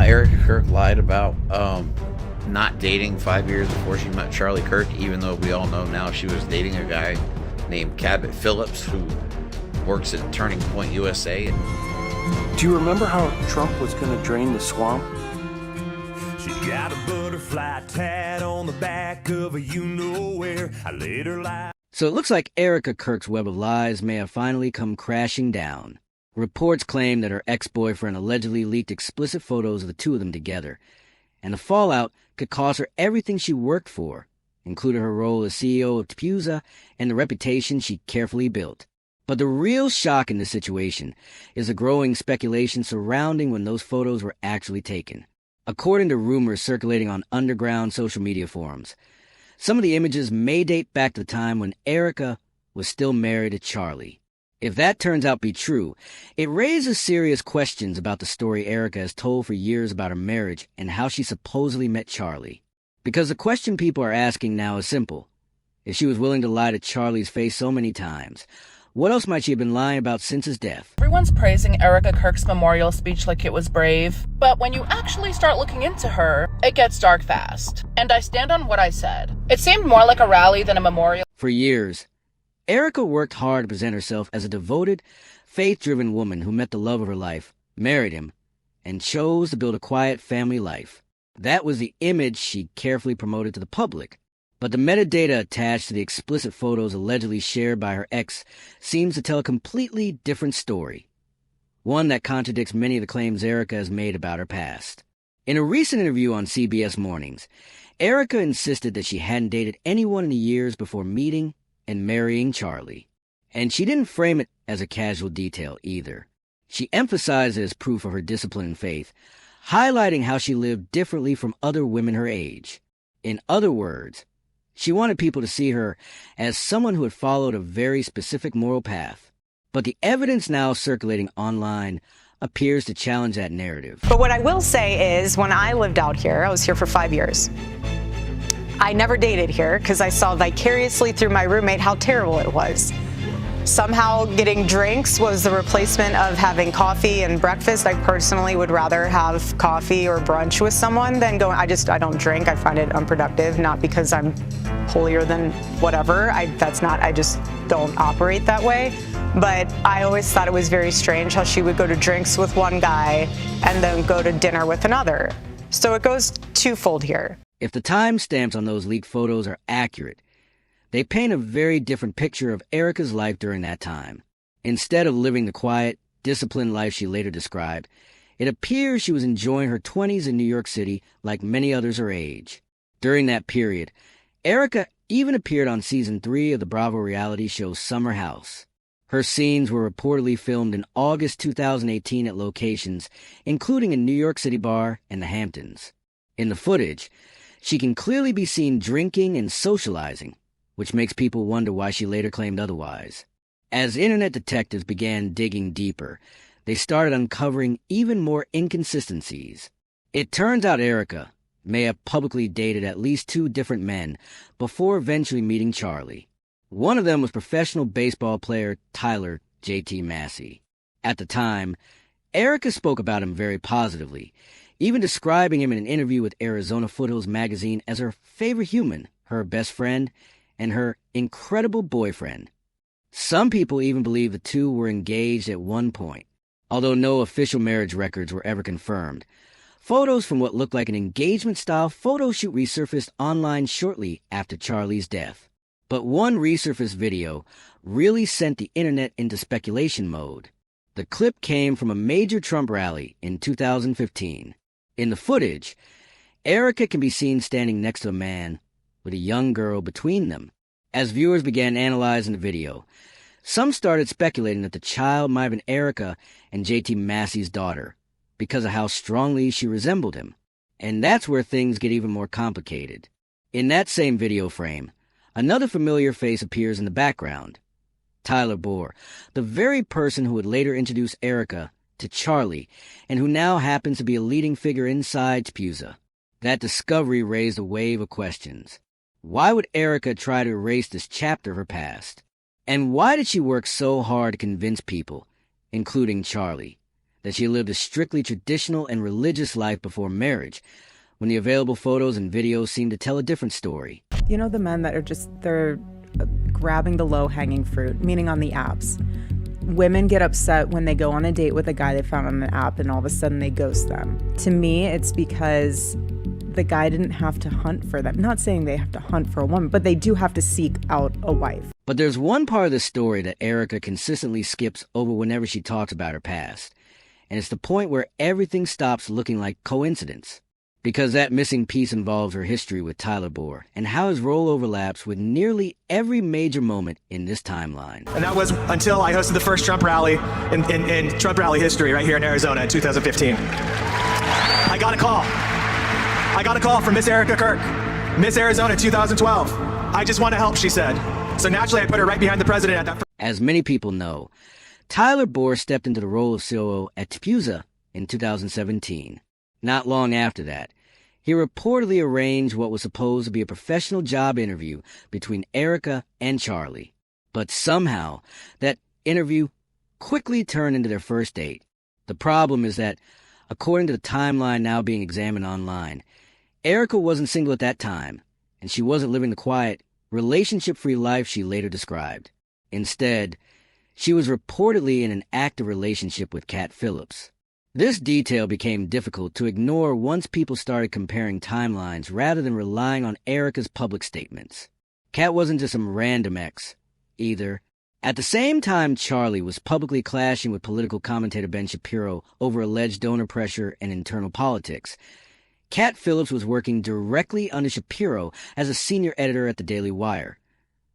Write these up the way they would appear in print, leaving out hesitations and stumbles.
Erika Kirk lied about not dating 5 years before she met Charlie Kirk, even though we all know now she was dating a guy named Cabot Phillips who works at Turning Point USA. Do you remember how Trump was going to drain the swamp? She got a butterfly tat on the back of a you-know-where. I laid her lie. So it looks like Erika Kirk's web of lies may have finally come crashing down. Reports claim that her ex-boyfriend allegedly leaked explicit photos of the two of them together, and the fallout could cost her everything she worked for, including her role as CEO of TPUSA and the reputation she carefully built. But the real shock in this situation is the growing speculation surrounding when those photos were actually taken. According to rumors circulating on underground social media forums, some of the images may date back to the time when Erika was still married to Charlie. If that turns out to be true, it raises serious questions about the story Erika has told for years about her marriage and how she supposedly met Charlie. Because the question people are asking now is simple. If she was willing to lie to Charlie's face so many times, what else might she have been lying about since his death? Everyone's praising Erika Kirk's memorial speech like it was brave, but when you actually start looking into her, it gets dark fast. And I stand on what I said. It seemed more like a rally than a memorial. For years, Erika worked hard to present herself as a devoted, faith-driven woman who met the love of her life, married him, and chose to build a quiet family life. That was the image she carefully promoted to the public. But the metadata attached to the explicit photos allegedly shared by her ex seems to tell a completely different story, one that contradicts many of the claims Erika has made about her past. In a recent interview on CBS Mornings, Erika insisted that she hadn't dated anyone in the years before meeting and marrying Charlie. And she didn't frame it as a casual detail either. She emphasized it as proof of her discipline and faith, highlighting how she lived differently from other women her age. In other words, she wanted people to see her as someone who had followed a very specific moral path. But the evidence now circulating online appears to challenge that narrative. But what I will say is, when I lived out here, I was here for 5 years. I never dated here because I saw vicariously through my roommate how terrible it was. Somehow getting drinks was the replacement of having coffee and breakfast. I personally would rather have coffee or brunch with someone than going. I don't drink. I find it unproductive, not because I'm holier than whatever. I just don't operate that way. But I always thought it was very strange how she would go to drinks with one guy and then go to dinner with another. So it goes twofold here. If the timestamps on those leaked photos are accurate, they paint a very different picture of Erika's life during that time. Instead of living the quiet, disciplined life she later described, it appears she was enjoying her 20s in New York City like many others her age. During that period, Erika even appeared on season 3 of the Bravo reality show Summer House. Her scenes were reportedly filmed in August 2018 at locations, including a New York City bar and the Hamptons. In the footage, she can clearly be seen drinking and socializing, which makes people wonder why she later claimed otherwise. As internet detectives began digging deeper, they started uncovering even more inconsistencies. It turns out Erika may have publicly dated at least 2 different men before eventually meeting Charlie. One of them was professional baseball player Tyler J.T. Massey. At the time, Erika spoke about him very positively, even describing him in an interview with Arizona Foothills magazine as her favorite human, her best friend, and her incredible boyfriend. Some people even believe the two were engaged at one point, although no official marriage records were ever confirmed. Photos from what looked like an engagement-style photo shoot resurfaced online shortly after Charlie's death. But one resurfaced video really sent the internet into speculation mode. The clip came from a major Trump rally in 2015. In the footage, Erika can be seen standing next to a man with a young girl between them. As viewers began analyzing the video, some started speculating that the child might have been Erika and J.T. Massey's daughter because of how strongly she resembled him. And that's where things get even more complicated. In that same video frame, another familiar face appears in the background. Tyler Bohr, the very person who would later introduce Erika to Charlie and who now happens to be a leading figure inside TPUSA. That discovery raised a wave of questions. Why would Erika try to erase this chapter of her past? And why did she work so hard to convince people, including Charlie, that she lived a strictly traditional and religious life before marriage, when the available photos and videos seem to tell a different story. You know, the men that are they're grabbing the low-hanging fruit, meaning on the apps. Women get upset when they go on a date with a guy they found on an app and all of a sudden they ghost them. To me, it's because the guy didn't have to hunt for them. Not saying they have to hunt for a woman, but they do have to seek out a wife. But there's one part of the story that Erika consistently skips over whenever she talks about her past. And it's the point where everything stops looking like coincidence. Because that missing piece involves her history with Tyler Bohr and how his role overlaps with nearly every major moment in this timeline. And that was until I hosted the first Trump rally in Trump rally history right here in Arizona in 2015. I got a call from Miss Erika Kirk, Miss Arizona 2012. I just want to help, she said. So naturally, I put her right behind the president at that. As many people know, Tyler Bohr stepped into the role of COO at TPUSA in 2017. Not long after that, he reportedly arranged what was supposed to be a professional job interview between Erika and Charlie. But somehow, that interview quickly turned into their first date. The problem is that, according to the timeline now being examined online, Erika wasn't single at that time, and she wasn't living the quiet, relationship-free life she later described. Instead, she was reportedly in an active relationship with Cat Phillips. This detail became difficult to ignore once people started comparing timelines rather than relying on Erika's public statements. Cat wasn't just some random ex, either. At the same time Charlie was publicly clashing with political commentator Ben Shapiro over alleged donor pressure and internal politics, Cat Phillips was working directly under Shapiro as a senior editor at the Daily Wire,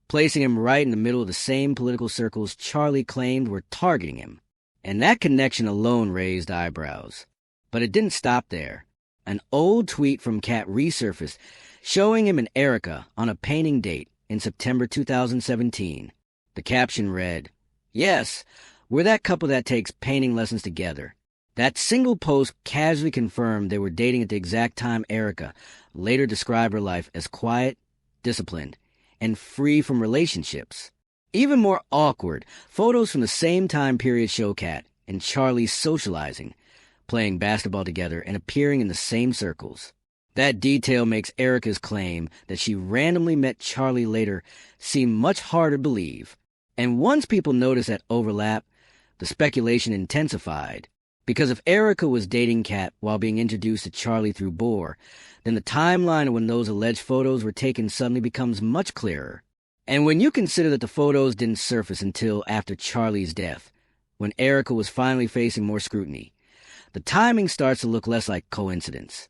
placing him right in the middle of the same political circles Charlie claimed were targeting him. And that connection alone raised eyebrows. But it didn't stop there. An old tweet from Cat resurfaced, showing him and Erika on a painting date in September 2017. The caption read, "Yes, we're that couple that takes painting lessons together." That single post casually confirmed they were dating at the exact time Erika later described her life as quiet, disciplined, and free from relationships. Even more awkward, photos from the same time period show Cat and Charlie socializing, playing basketball together and appearing in the same circles. That detail makes Erika's claim that she randomly met Charlie later seem much harder to believe. And once people noticed that overlap, the speculation intensified. Because if Erika was dating Cat while being introduced to Charlie through Bohr, then the timeline of when those alleged photos were taken suddenly becomes much clearer. And when you consider that the photos didn't surface until after Charlie's death, when Erika was finally facing more scrutiny, the timing starts to look less like coincidence